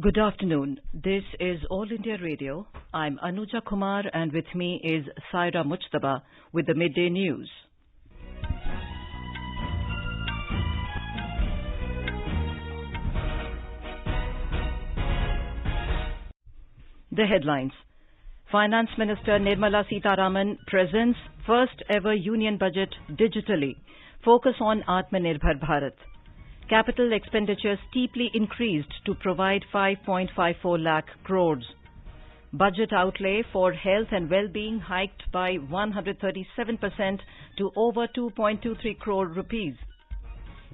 Good afternoon. This is All India Radio. I'm Anuja Kumar and with me is Saira Mujtaba with the Midday News. The headlines. Finance Minister Nirmala Sitharaman presents first ever union budget digitally. Focus on Atmanirbhar Bharat. Capital expenditure steeply increased to provide 5.54 lakh crores. Budget outlay for health and well-being hiked by 137% to over 2.23 crore rupees.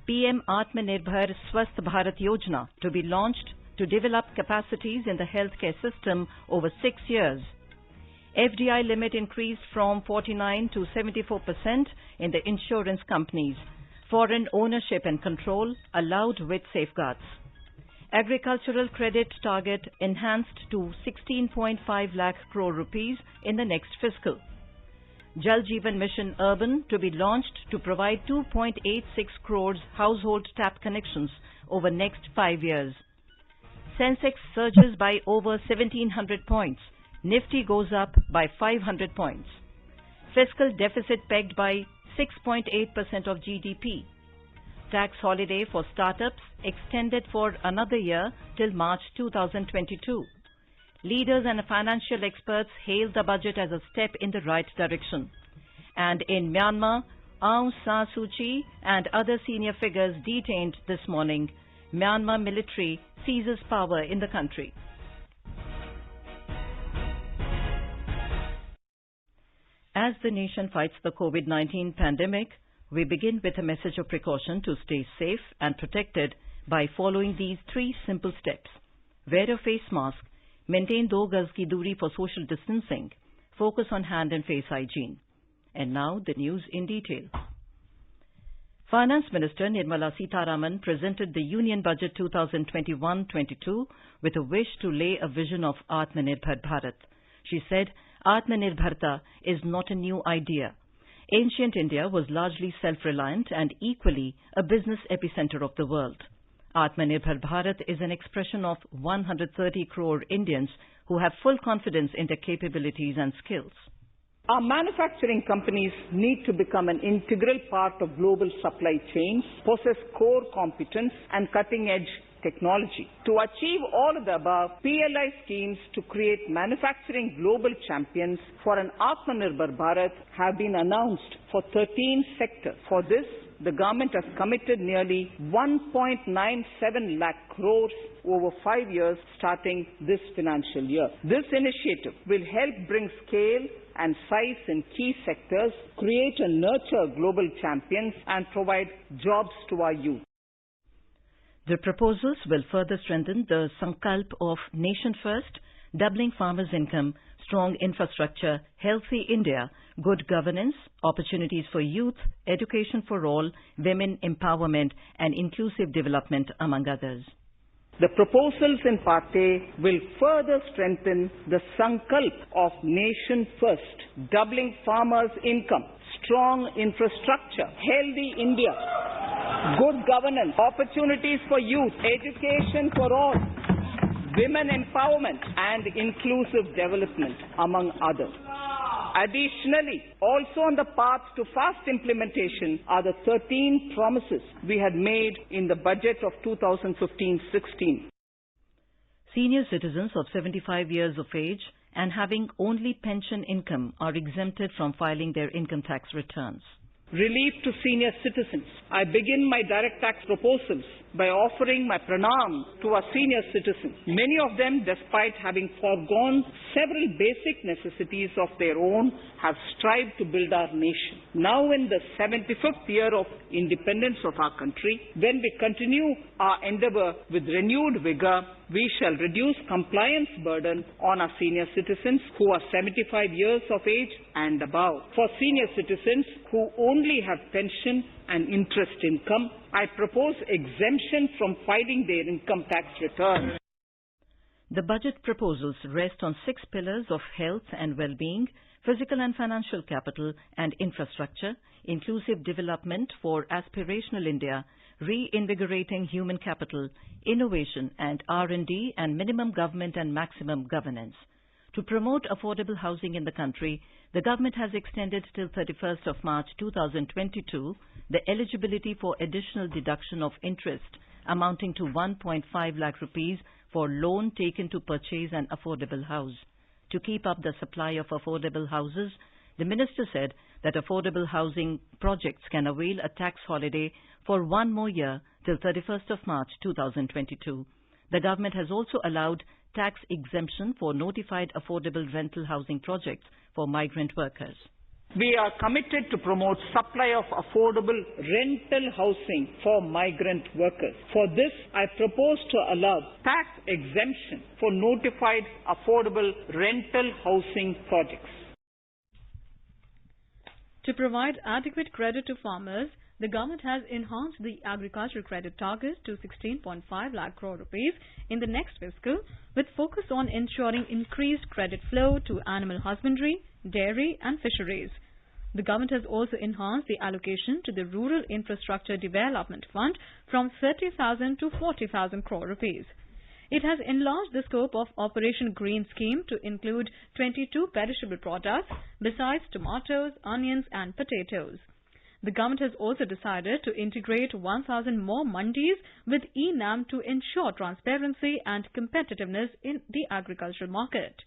PM Atmanirbhar Swasth Bharat Yojana to be launched to develop capacities in the healthcare system over 6 years. FDI limit increased from 49 to 74% in the insurance companies. Foreign ownership and control allowed with safeguards. Agricultural credit target enhanced to 16.5 lakh crore rupees in the next fiscal. Jal Jeevan Mission Urban to be launched to provide 2.86 crores household tap connections over next 5 years. Sensex surges by over 1700 points. Nifty goes up by 500 points. Fiscal deficit pegged by 6.8% of GDP. Tax holiday for startups extended for another year till March 2022. Leaders and financial experts hailed the budget as a step in the right direction. And in Myanmar, Aung San Suu Kyi and other senior figures detained this morning. Myanmar military seizes power in the country. As the nation fights the COVID-19 pandemic, we begin with a message of precaution to stay safe and protected by following these 3 simple steps. Wear a face mask, maintain 2 gaz ki doori for social distancing, focus on hand and face hygiene. And now the news in detail. Finance Minister Nirmala Sitharaman presented the Union Budget 2021-22 with a wish to lay a vision of Atmanirbhar Bharat. She said, Atmanirbharta is not a new idea. Ancient India was largely self-reliant and equally a business epicenter of the world. Atmanirbhar Bharat is an expression of 130 crore Indians who have full confidence in their capabilities and skills. Our manufacturing companies need to become an integral part of global supply chains, possess core competence and cutting-edge technology. To achieve all of the above, PLI schemes to create manufacturing global champions for an Atmanirbhar Bharat have been announced for 13 sectors. For this, the government has committed nearly 1.97 lakh crores over 5 years starting this financial year. This initiative will help bring scale and size in key sectors, create and nurture global champions and provide jobs to our youth. The proposals will further strengthen the Sankalp of Nation First, doubling farmers' income, strong infrastructure, healthy India, good governance, opportunities for youth, education for all, women empowerment and inclusive development, among others. The proposals in Part A will further strengthen the Sankalp of Nation First, doubling farmers' income, strong infrastructure, healthy India, good governance, opportunities for youth, education for all, women empowerment and inclusive development, among others. Additionally, also on the path to fast implementation are the 13 promises we had made in the budget of 2015-16. Senior citizens of 75 years of age and having only pension income are exempted from filing their income tax returns. Relief to senior citizens. I begin my direct tax proposals by offering my pranam to our senior citizens. Many of them, despite having foregone several basic necessities of their own, have strived to build our nation. Now in the 75th year of independence of our country, when we continue our endeavor with renewed vigor, we shall reduce compliance burden on our senior citizens who are 75 years of age and above. For senior citizens who only have pension and interest income, I propose exemption from filing their income tax return. The budget proposals rest on 6 pillars of health and well-being, physical and financial capital and infrastructure, inclusive development for aspirational India, reinvigorating human capital, innovation and R&D, and minimum government and maximum governance. To promote affordable housing in the country, the government has extended till 31st of March 2022 the eligibility for additional deduction of interest amounting to 1.5 lakh rupees for loan taken to purchase an affordable house. To keep up the supply of affordable houses, the minister said that affordable housing projects can avail a tax holiday for one more year till 31st of March 2022. The government has also allowed tax exemption for notified affordable rental housing projects for migrant workers. We are committed to promote supply of affordable rental housing for migrant workers. For this, I propose to allow tax exemption for notified affordable rental housing projects. To provide adequate credit to farmers, the government has enhanced the agricultural credit target to 16.5 lakh crore rupees in the next fiscal, with focus on ensuring increased credit flow to animal husbandry, dairy and fisheries. The government has also enhanced the allocation to the Rural Infrastructure Development Fund from 30,000 to 40,000 crore rupees. It has enlarged the scope of Operation Green Scheme to include 22 perishable products besides tomatoes, onions and potatoes. The government has also decided to integrate 1,000 more mandis with e-NAM to ensure transparency and competitiveness in the agricultural market.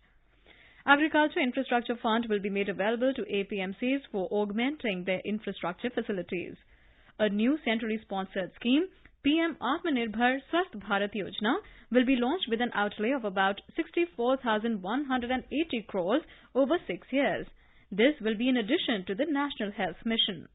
Agriculture Infrastructure Fund will be made available to APMCs for augmenting their infrastructure facilities. A new centrally sponsored scheme, PM Atmanirbhar Swasth Bharat Yojana, will be launched with an outlay of about 64,180 crores over 6 years. This will be in addition to the National Health Mission.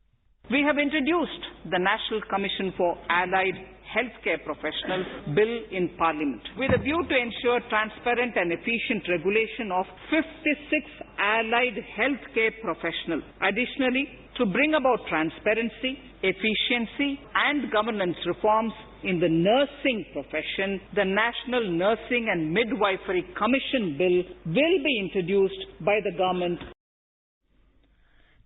We have introduced the National Commission for Allied Healthcare Professionals Bill in Parliament with a view to ensure transparent and efficient regulation of 56 allied healthcare professionals. Additionally, to bring about transparency, efficiency and governance reforms in the nursing profession, the National Nursing and Midwifery Commission Bill will be introduced by the government.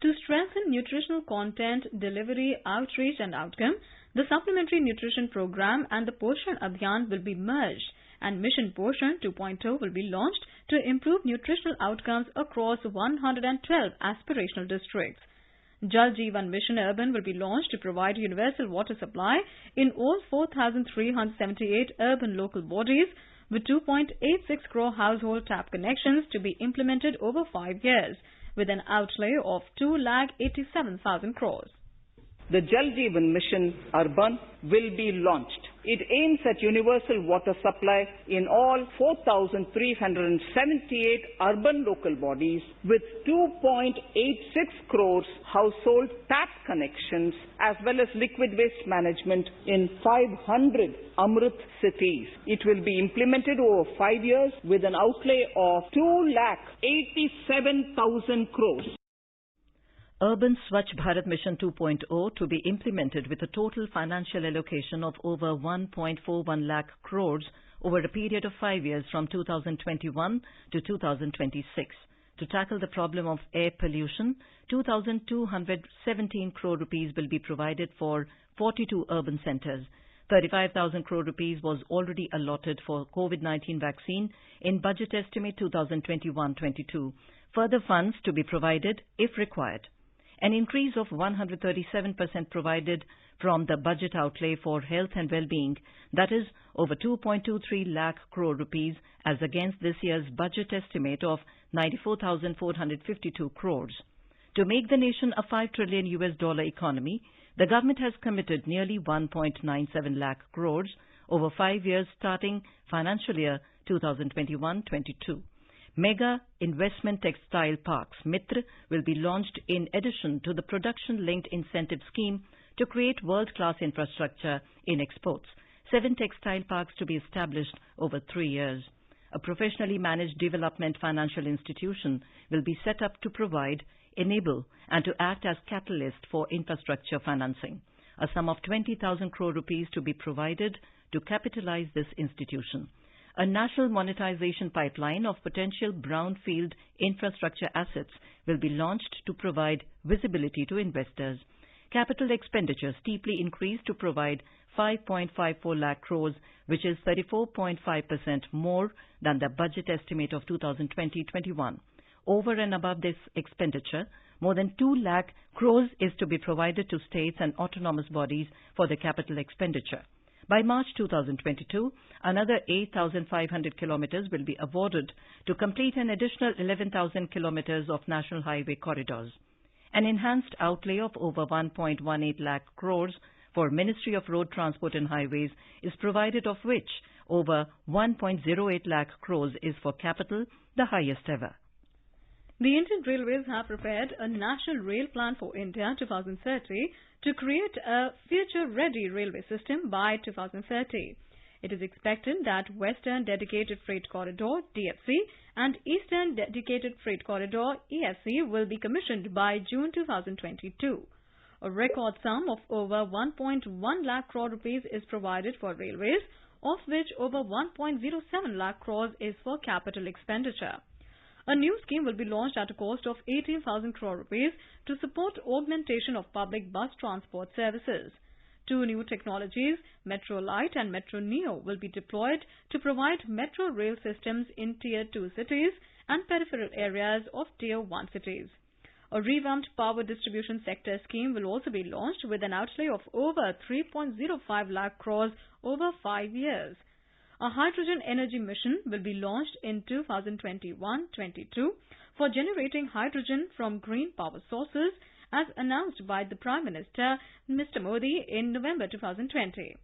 To strengthen nutritional content, delivery, outreach and outcome, the Supplementary Nutrition Program and the Poshan Abhiyan will be merged, and Mission Poshan 2.0 will be launched to improve nutritional outcomes across 112 aspirational districts. Jal Jeevan Mission Urban will be launched to provide universal water supply in all 4,378 urban local bodies, with 2.86 crore household tap connections to be implemented over 5 years, with an outlay of 2,87,000 crores. The Jal Jeevan Mission Urban will be launched. It aims at universal water supply in all 4,378 urban local bodies with 2.86 crores household tap connections, as well as liquid waste management in 500 Amrit cities. It will be implemented over 5 years with an outlay of 2,87,000 crores. Urban Swachh Bharat Mission 2.0 to be implemented with a total financial allocation of over 1.41 lakh crores over a period of 5 years from 2021 to 2026. To tackle the problem of air pollution, 2,217 crore rupees will be provided for 42 urban centres. 35,000 crore rupees was already allotted for COVID-19 vaccine in budget estimate 2021-22. Further funds to be provided if required. An increase of 137% provided from the budget outlay for health and well-being, that is over 2.23 lakh crore rupees as against this year's budget estimate of 94,452 crores. To make the nation a $5 trillion economy, the government has committed nearly 1.97 lakh crores over 5 years starting financial year 2021-22. Mega Investment Textile Parks Mitra will be launched in addition to the production-linked incentive scheme to create world-class infrastructure in exports. 7 textile parks to be established over 3 years. A professionally managed development financial institution will be set up to provide, enable and to act as catalyst for infrastructure financing. A sum of 20,000 crore rupees to be provided to capitalize this institution. A national monetization pipeline of potential brownfield infrastructure assets will be launched to provide visibility to investors. Capital expenditure steeply increased to provide 5.54 lakh crores, which is 34.5% more than the budget estimate of 2020-21. Over and above this expenditure, more than 2 lakh crores is to be provided to states and autonomous bodies for the capital expenditure. By March 2022, another 8,500 kilometers will be awarded to complete an additional 11,000 kilometers of national highway corridors. An enhanced outlay of over 1.18 lakh crores for Ministry of Road Transport and Highways is provided, of which over 1.08 lakh crores is for capital, the highest ever. The Indian Railways have prepared a National Rail Plan for India 2030 to create a future-ready railway system by 2030. It is expected that Western Dedicated Freight Corridor (DFC) and Eastern Dedicated Freight Corridor (ESC) will be commissioned by June 2022. A record sum of over 1.1 lakh crore rupees is provided for railways, of which over 1.07 lakh crores is for capital expenditure. A new scheme will be launched at a cost of 18,000 crore rupees to support augmentation of public bus transport services. Two new technologies, Metro Lite and Metro Neo, will be deployed to provide metro rail systems in Tier 2 cities and peripheral areas of Tier 1 cities. A revamped power distribution sector scheme will also be launched with an outlay of over 3.05 lakh crores over 5 years. A hydrogen energy mission will be launched in 2021-22 for generating hydrogen from green power sources, as announced by the Prime Minister, Mr. Modi, in November 2020.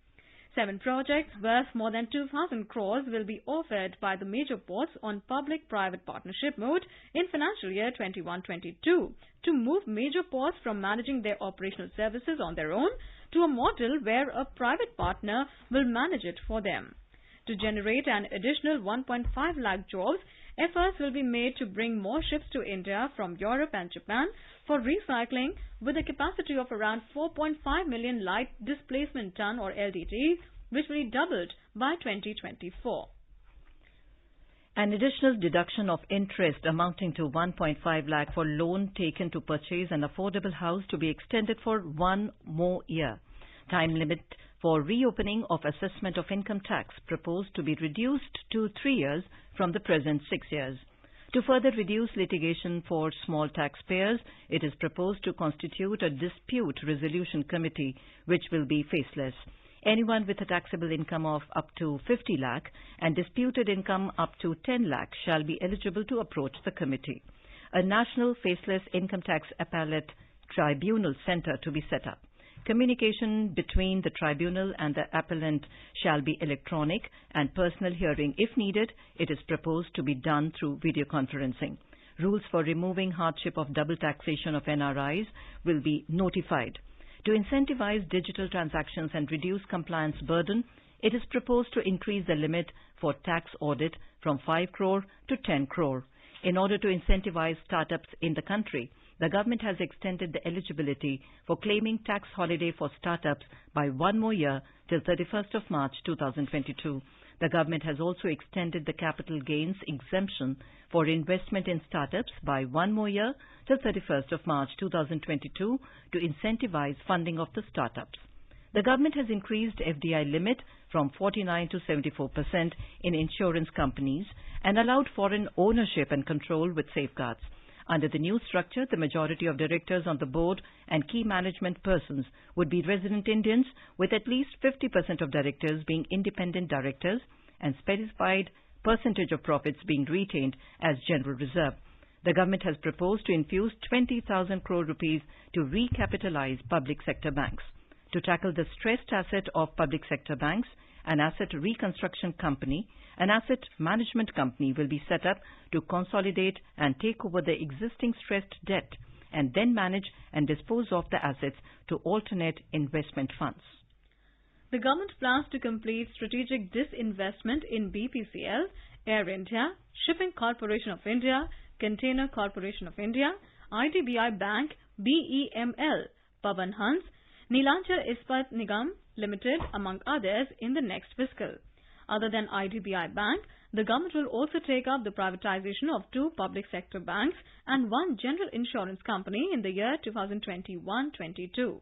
7 projects worth more than 2,000 crores will be offered by the major ports on public-private partnership mode in financial year 21-22 to move major ports from managing their operational services on their own to a model where a private partner will manage it for them. To generate an additional 1.5 lakh jobs, efforts will be made to bring more ships to India from Europe and Japan for recycling, with a capacity of around 4.5 million light displacement ton or LDT, which will be doubled by 2024. An additional deduction of interest amounting to 1.5 lakh for loan taken to purchase an affordable house to be extended for 1 more year. Time limit for reopening of assessment of income tax proposed to be reduced to 3 years from the present 6 years. To further reduce litigation for small taxpayers, it is proposed to constitute a dispute resolution committee which will be faceless. Anyone with a taxable income of up to 50 lakh and disputed income up to 10 lakh shall be eligible to approach the committee. A national faceless income tax appellate tribunal center to be set up. Communication between the tribunal and the appellant shall be electronic, and personal hearing, if needed, it is proposed to be done through video conferencing. Rules for removing hardship of double taxation of NRIs will be notified. To incentivize digital transactions and reduce compliance burden, it is proposed to increase the limit for tax audit from 5 crore to 10 crore. In order to incentivize startups in the country, the government has extended the eligibility for claiming tax holiday for startups by 1 more year till 31st of March 2022. The government has also extended the capital gains exemption for investment in startups by 1 more year till 31st of March 2022 to incentivize funding of the startups. The government has increased FDI limit from 49 to 74% in insurance companies and allowed foreign ownership and control with safeguards. Under the new structure, the majority of directors on the board and key management persons would be resident Indians, with at least 50% of directors being independent directors and specified percentage of profits being retained as general reserve. The government has proposed to infuse 20,000 crore rupees to recapitalize public sector banks. To tackle the stressed asset of public sector banks, an asset reconstruction company, an asset management company will be set up to consolidate and take over the existing stressed debt and then manage and dispose of the assets to alternate investment funds. The government plans to complete strategic disinvestment in BPCL, Air India, Shipping Corporation of India, Container Corporation of India, IDBI Bank, BEML, Pavan Hans, Neelachal Ispat Nigam Limited, among others, in the next fiscal. Other than IDBI Bank, the government will also take up the privatization of 2 public sector banks and 1 general insurance company in the year 2021-22.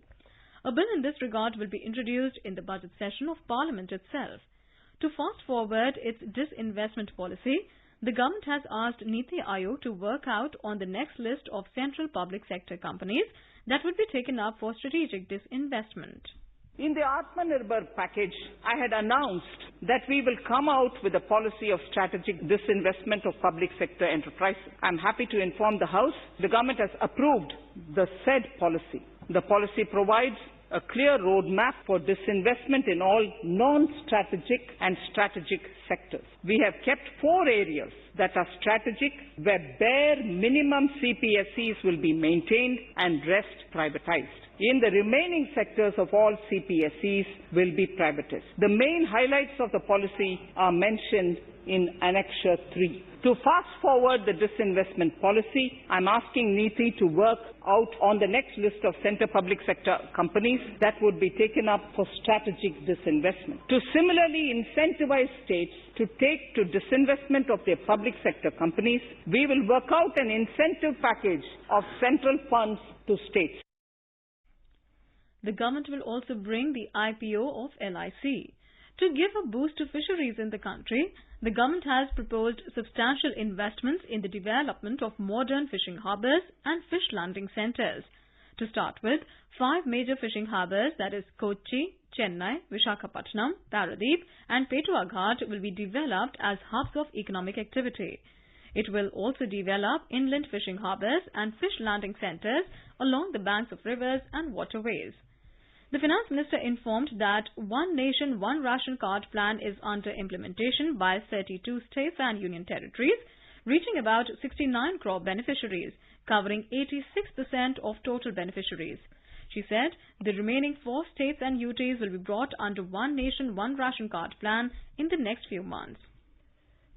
A bill in this regard will be introduced in the budget session of Parliament itself. To fast forward its disinvestment policy, the government has asked Niti Aayog to work out on the next list of central public sector companies that would be taken up for strategic disinvestment. In the Atmanirbhar package, I had announced that we will come out with a policy of strategic disinvestment of public sector enterprises. I am happy to inform the House the government has approved the said policy. The policy provides a clear roadmap for disinvestment in all non-strategic and strategic sectors. We have kept 4 areas that are strategic, where bare minimum CPSEs will be maintained and rest privatized. In the remaining sectors of all CPSEs will be privatized. The main highlights of the policy are mentioned in Annexure 3. To fast forward the disinvestment policy, I am asking NITI to work out on the next list of centre public sector companies that would be taken up for strategic disinvestment. To similarly incentivize states to take to disinvestment of their public sector companies, we will work out an incentive package of central funds to states. The government will also bring the IPO of LIC. To give a boost to fisheries in the country, the government has proposed substantial investments in the development of modern fishing harbours and fish landing centres. To start with, 5 major fishing harbours, that is Kochi, Chennai, Visakhapatnam, Paradeep and Petuaghat, will be developed as hubs of economic activity. It will also develop inland fishing harbours and fish landing centres along the banks of rivers and waterways. The Finance Minister informed that One Nation, One Ration Card plan is under implementation by 32 states and union territories, reaching about 69 crore beneficiaries, covering 86% of total beneficiaries. She said the remaining 4 states and UTs will be brought under One Nation, One Ration Card plan in the next few months.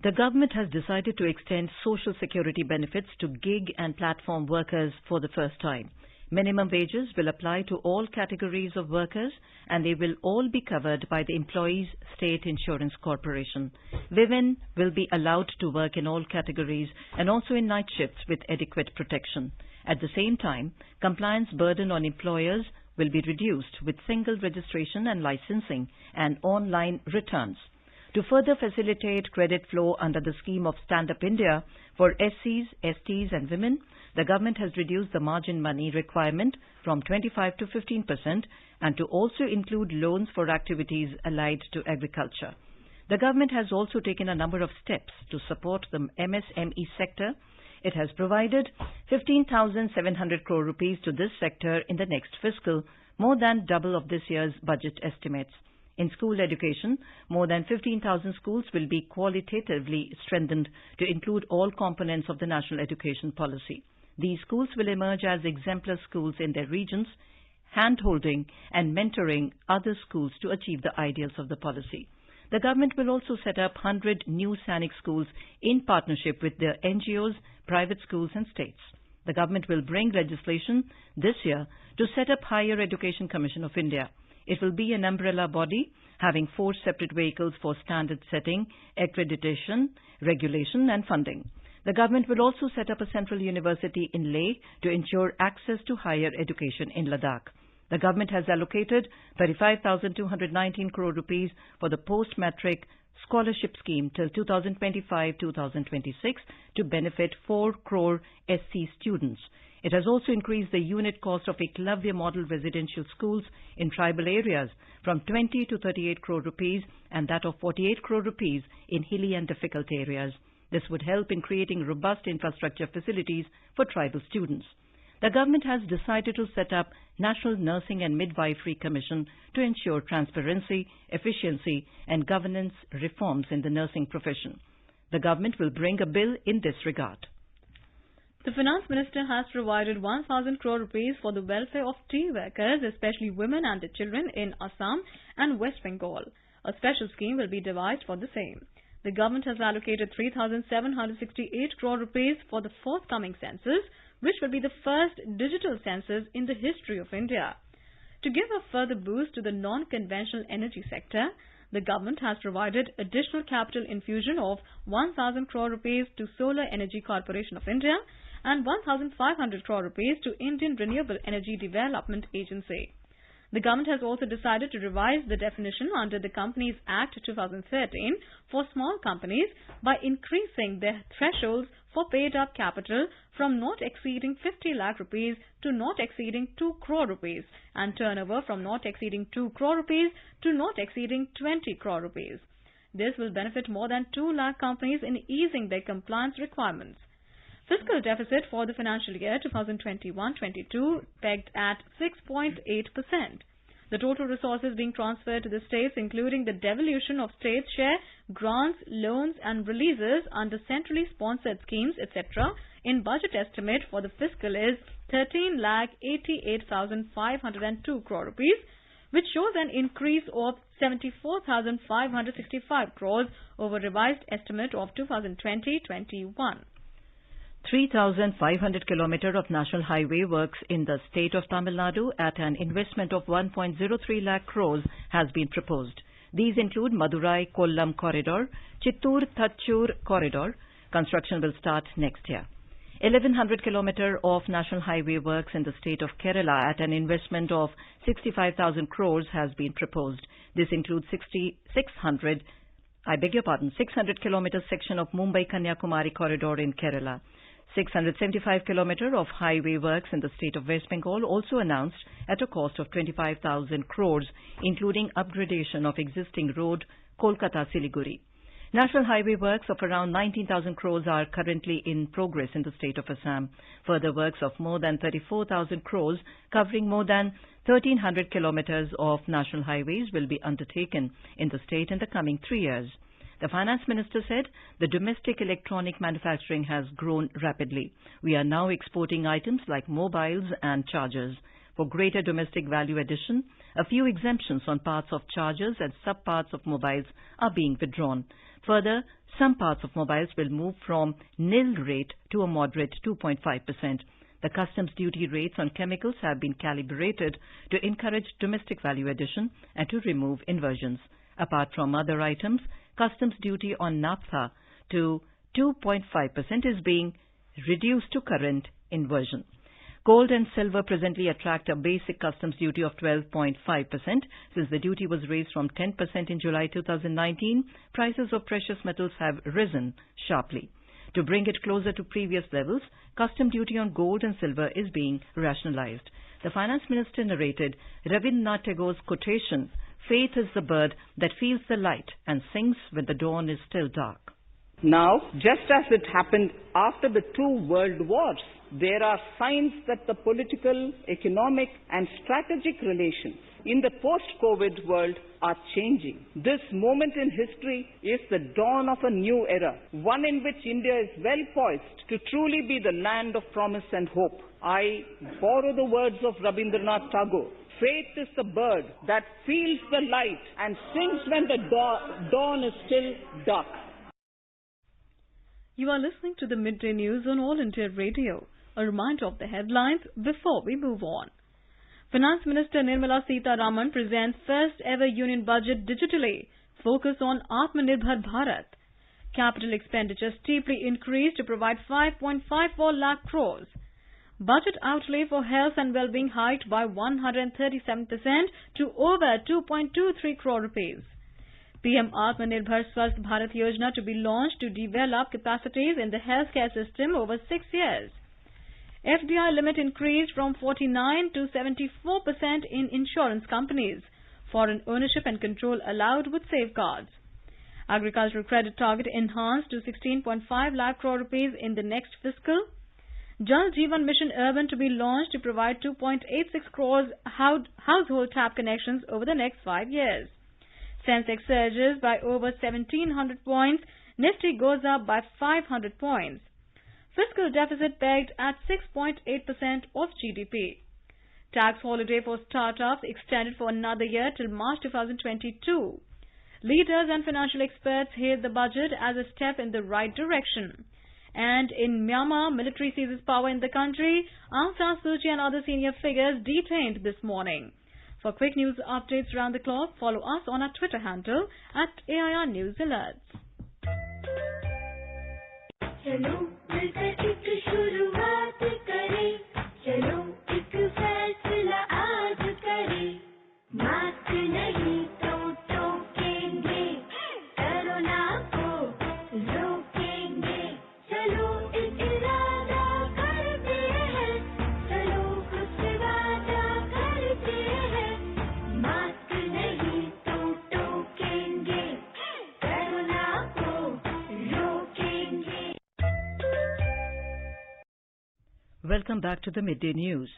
The government has decided to extend social security benefits to gig and platform workers for the first time. Minimum wages will apply to all categories of workers and they will all be covered by the Employees State Insurance Corporation. Women will be allowed to work in all categories and also in night shifts with adequate protection. At the same time, compliance burden on employers will be reduced with single registration and licensing and online returns. To further facilitate credit flow under the scheme of Stand Up India for SCs, STs and women, the government has reduced the margin money requirement from 25 to 15% and to also include loans for activities allied to agriculture. The government has also taken a number of steps to support the MSME sector. It has provided 15,700 crore rupees to this sector in the next fiscal, more than double of this year's budget estimates. In school education, more than 15,000 schools will be qualitatively strengthened to include all components of the national education policy. These schools will emerge as exemplar schools in their regions, hand-holding and mentoring other schools to achieve the ideals of the policy. The government will also set up 100 new Sainik schools in partnership with the NGOs, private schools and states. The government will bring legislation this year to set up Higher Education Commission of India. It will be an umbrella body having 4 separate vehicles for standard setting, accreditation, regulation and funding. The government will also set up a central university in Leh to ensure access to higher education in Ladakh. The government has allocated 35,219 crore rupees for the post-matric scholarship scheme till 2025-2026 to benefit 4 crore SC students. It has also increased the unit cost of Eklavya model residential schools in tribal areas from 20 to 38 crore rupees and that of 48 crore rupees in hilly and difficult areas. This would help in creating robust infrastructure facilities for tribal students. The government has decided to set up National Nursing and Midwifery Commission to ensure transparency, efficiency and governance reforms in the nursing profession. The government will bring a bill in this regard. The Finance Minister has provided 1,000 crore rupees for the welfare of tea workers, especially women and their children in Assam and West Bengal. A special scheme will be devised for the same. The government has allocated 3,768 crore rupees for the forthcoming census, which will be the first digital census in the history of India. To give a further boost to the non-conventional energy sector, the government has provided additional capital infusion of 1,000 crore rupees to Solar Energy Corporation of India and 1,500 crore rupees to Indian Renewable Energy Development Agency. The government has also decided to revise the definition under the Companies Act 2013 for small companies by increasing their thresholds for paid-up capital from not exceeding 50 lakh rupees to not exceeding 2 crore rupees and turnover from not exceeding 2 crore rupees to not exceeding 20 crore rupees. This will benefit more than 2 lakh companies in easing their compliance requirements. Fiscal deficit for the financial year 2021-22 pegged at 6.8%. The total resources being transferred to the states, including the devolution of states' share, grants, loans and releases under centrally sponsored schemes, etc., in budget estimate for the fiscal is 13,88,502 crore rupees, which shows an increase of 74,565 crores over revised estimate of 2020-21. 3,500 km of national highway works in the state of Tamil Nadu at an investment of 1.03 lakh crores has been proposed. These include Madurai-Kollam corridor, Chittoor-Thachur corridor. Construction will start next year. 1,100 km of national highway works in the state of Kerala at an investment of 65,000 crores has been proposed. This includes 600 km section of Mumbai-Kanyakumari corridor in Kerala. 675 km of highway works in the state of West Bengal also announced at a cost of 25,000 crores, including upgradation of existing road Kolkata-Siliguri. National highway works of around 19,000 crores are currently in progress in the state of Assam. Further works of more than 34,000 crores covering more than 1,300 kilometers of national highways will be undertaken in the state in the coming 3 years. The Finance Minister said the domestic electronic manufacturing has grown rapidly. We are now exporting items like mobiles and chargers. For greater domestic value addition, a few exemptions on parts of chargers and sub-parts of mobiles are being withdrawn. Further, some parts of mobiles will move from nil rate to a moderate 2.5%. The customs duty rates on chemicals have been calibrated to encourage domestic value addition and to remove inversions. Apart from other items, customs duty on naphtha to 2.5% is being reduced to current inversion. Gold and silver presently attract a basic customs duty of 12.5%. Since the duty was raised from 10% in July 2019, prices of precious metals have risen sharply. To bring it closer to previous levels, custom duty on gold and silver is being rationalized. The Finance Minister narrated Rabindranath Tagore's quotation, "Faith is the bird that feels the light and sings when the dawn is still dark." Now, just as it happened after the 2 world wars, there are signs that the political, economic and strategic relations in the post-COVID world are changing. This moment in history is the dawn of a new era, one in which India is well poised to truly be the land of promise and hope. I borrow the words of Rabindranath Tagore. Faith is the bird that feels the light and sings when the dawn is still dark. You are listening to the Midday News on All India Radio. A reminder of the headlines before we move on. Finance Minister Nirmala Sitharaman presents first ever Union Budget digitally. Focus on Atmanirbhar Bharat. Capital expenditure steeply increased to provide 5.54 lakh crores. Budget outlay for health and well-being hiked by 137% to over 2.23 crore rupees. PM Atmanirbhar Swasth Bharat Yojana to be launched to develop capacities in the healthcare system over 6 years. FDI limit increased from 49 to 74% in insurance companies. Foreign ownership and control allowed with safeguards. Agricultural credit target enhanced to 16.5 lakh crore rupees in the next fiscal. Jal Jeevan Mission Urban to be launched to provide 2.86 crores household tap connections over the next 5 years. Sensex surges by over 1,700 points. Nifty goes up by 500 points. Fiscal deficit pegged at 6.8% of GDP. Tax holiday for startups extended for another year till March 2022. Leaders and financial experts hailed the budget as a step in the right direction. And in Myanmar, military seizes power in the country. Aung San Suu Kyi and other senior figures detained this morning. For quick news updates around the clock, follow us on our Twitter handle @AIR News Alerts. चलो मिलकर एक शुरुआत करें, चलो एक फैसला आज करें, मास्क नहीं तो टोकेंगे, कोरोना को रोकेंगे, चलो एक इरादा करते हैं, चलो कुछ वादा करते हैं, मास्क नहीं तो टोकेंगे, कोरोना को रोकेंगे. Welcome back to the Midday News.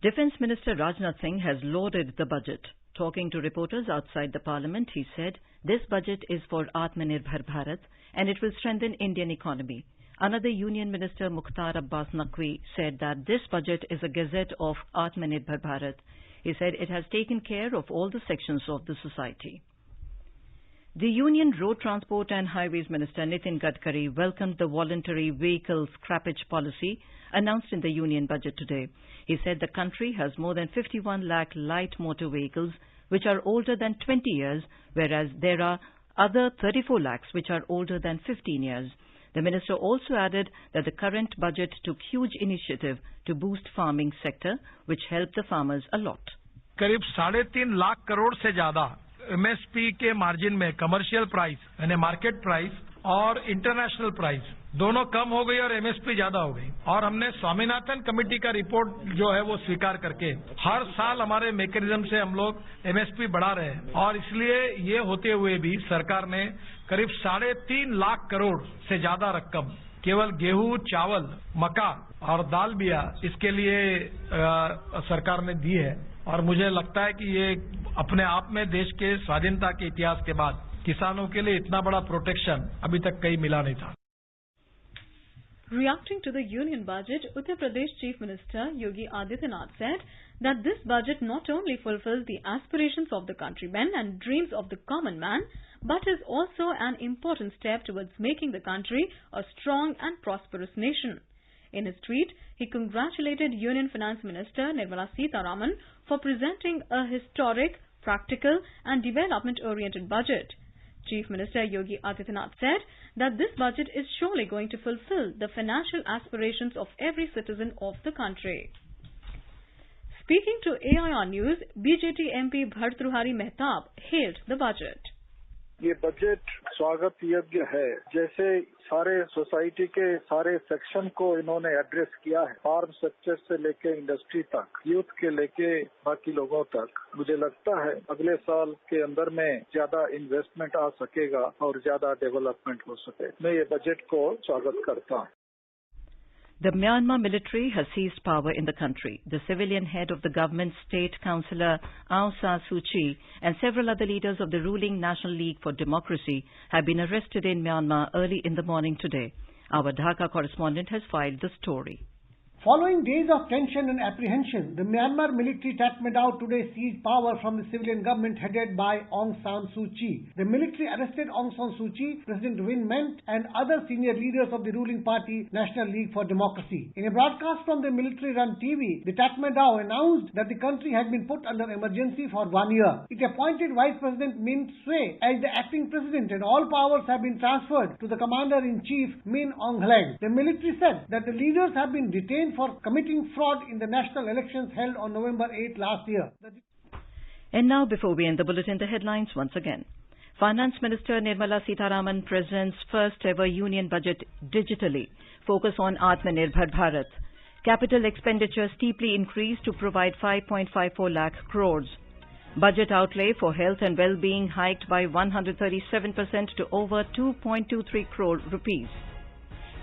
Defence Minister Rajnath Singh has lauded the budget. Talking to reporters outside the parliament, he said, this budget is for Atmanirbhar Bharat and it will strengthen Indian economy. Another Union Minister, Mukhtar Abbas Naqvi, said that this budget is a gazette of Atmanirbhar Bharat. He said it has taken care of all the sections of the society. The Union Road Transport and Highways Minister Nitin Gadkari welcomed the voluntary vehicle scrappage policy announced in the Union budget today. He said the country has more than 51 lakh light motor vehicles which are older than 20 years, whereas there are other 34 lakhs which are older than 15 years. The minister also added that the current budget took huge initiative to boost farming sector, which helped the farmers a lot. करीब 3.5 लाख करोड़ से ज्यादा MSP के margin में commercial price यानी market price और international price दोनों कम हो गई और एमएसपी ज्यादा हो गई और हमने स्वामीनाथन कमेटी का रिपोर्ट जो है वो स्वीकार करके हर साल हमारे मैकेनिज्म से हम लोग एमएसपी बढ़ा रहे हैं और इसलिए ये होते हुए भी सरकार ने करीब 3.5 लाख करोड़ से ज्यादा रकम केवल गेहूं, चावल, मक्का और दाल बिया इसके लिए सरकार ने दी है और मुझे लगता है कि ये अपने आप में देश के स्वाधीनता के इतिहास के बाद किसानों के लिए इतना बड़ा प्रोटेक्शन अभी तक कहीं मिला नहीं था. Reacting to the union budget, Uttar Pradesh Chief Minister Yogi Adityanath said that this budget not only fulfills the aspirations of the countrymen and dreams of the common man, but is also an important step towards making the country a strong and prosperous nation. In his tweet, he congratulated Union Finance Minister Nirmala Sitharaman for presenting a historic, practical and development-oriented budget. Chief Minister Yogi Adityanath said that this budget is surely going to fulfill the financial aspirations of every citizen of the country. Speaking to AIR News, BJT MP Bhartrihari Mehtab hailed the budget. ये budget स्वागत योग्य है. जैसे सारे society के सारे section को इन्होंने एड्रेस किया है, फार्म सेक्टर से लेके इंडस्ट्री तक, यूथ के लेके बाकी लोगों तक. मुझे लगता है अगले साल के अंदर में ज्यादा इन्वेस्टमेंट आ सकेगा और ज्यादा डेवलपमेंट हो सके. मैं ये बजट को स्वागत करता हूँ. The Myanmar military has seized power in the country. The civilian head of the government, State Councillor Aung San Suu Kyi, and several other leaders of the ruling National League for Democracy have been arrested in Myanmar early in the morning today. Our Dhaka correspondent has filed the story. Following days of tension and apprehension, the Myanmar military Tatmadaw today seized power from the civilian government headed by Aung San Suu Kyi. The military arrested Aung San Suu Kyi, President Win Myint and other senior leaders of the ruling party National League for Democracy. In a broadcast from the military-run TV, the Tatmadaw announced that the country had been put under emergency for 1 year. It appointed Vice President Min Swe as the acting president and all powers have been transferred to the Commander-in-Chief Min Aung Hlaing. The military said that the leaders have been detained for committing fraud in the national elections held on November 8 last year. And now, before we end the bulletin, the headlines once again. Finance Minister Nirmala Sitharaman presents first ever union budget digitally. Focus on Atmanirbhar Bharat. Capital expenditure steeply increased to provide 5.54 lakh crores. Budget outlay for health and well-being hiked by 137% to over 2.23 crore rupees.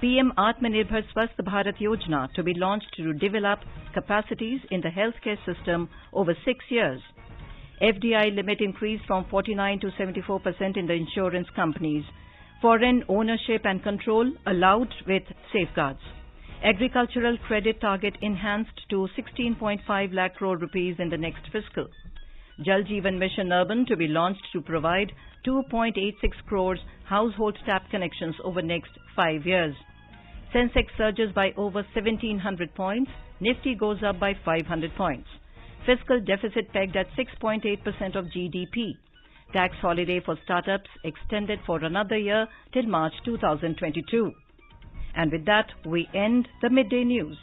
PM Atmanirbhar Swasth Bharat Yojana to be launched to develop capacities in the healthcare system over 6 years. FDI limit increased from 49 to 74% in the insurance companies. Foreign ownership and control allowed with safeguards. Agricultural credit target enhanced to 16.5 lakh crore rupees in the next fiscal. Jal Jeevan Mission Urban to be launched to provide 2.86 crores household tap connections over next 5 years. Sensex surges by over 1700 points. Nifty goes up by 500 points. Fiscal deficit pegged at 6.8% of GDP. Tax holiday for startups extended for another year till March 2022. And with that, we end the midday news.